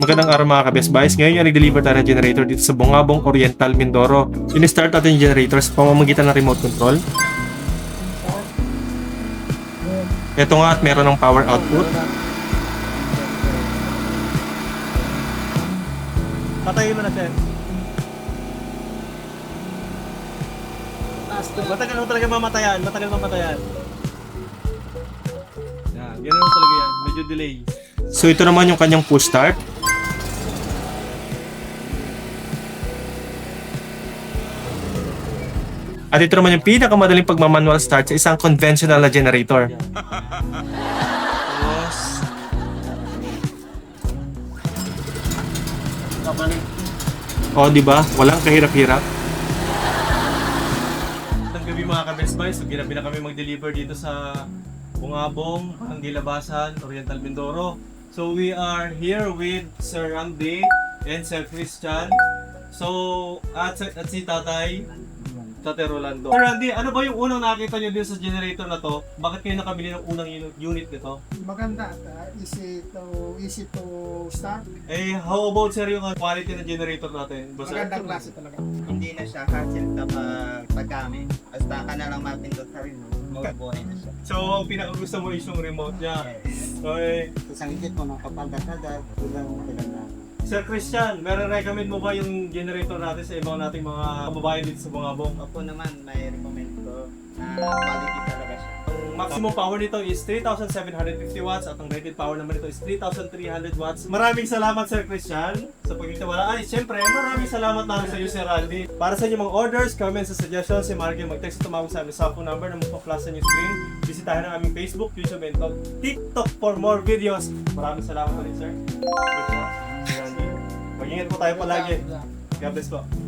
Magandang araw mga ka-Best Buys. Ngayon yung nag-deliver tayo ng generator dito sa Bungabong Oriental, Mindoro. In-start natin yung generator sa pamamagitan ng remote control. Ito nga at meron ng power output. Patayin mo na, sir. Matagal mo talaga mamatayan. Matagal mamatayan. Yan, ganun mo talaga yan. Medyo delay. So ito naman yung kanyang push start. At ito naman yung pinakamadaling pagmamanual start sa isang conventional na generator. Tapos, kapalik. O, di ba? Walang kahirap-hirap. Itong gabi mga ka-Best Buy, so ginabi na kami mag-deliver dito sa Bungabong, Angilabasan, Oriental Mindoro. So we are here with Sir Randy and Sir Christian. So, at si Tatay Rolando. Sir Randy, ano ba yung unang nakita nyo din sa generator na to? Bakit kayo nakabili ng unang unit nito? Maganda at easy to start. Eh, how about sir yung quality ng generator natin? Basta, Magandang klase talaga. Hindi na siya hassle kapag paggamit. Basta ka na lang mapindot sa rin, buhay na siya. so, ang pinakagusto mo is yung remote niya. Yes. Okay. Isang higit mo na kapag agad, kulang na. Sir Christian, meron recommend mo ba yung generator natin sa ibang nating mga kababayan dito sa Bungabong? Ako naman, may recommend ko na quality talaga siya. Ang maximum power nito is 3,750 watts at ang rated power naman nito is 3,300 watts. Maraming salamat Sir Christian sa pagtitiwala. Ay, siyempre, maraming salamat namin sa iyo Sir Randy. Para sa inyong mga orders, comments, at suggestions, si Margie mag-text at tumawag sa aming cellphone number na magpa-flash sa inyong screen. Bisitahin ang aming Facebook, YouTube, and TikTok for more videos. Maraming salamat ulit, sir. Good job. Sir Randy. Mag-ingat po tayo palagi. God bless po.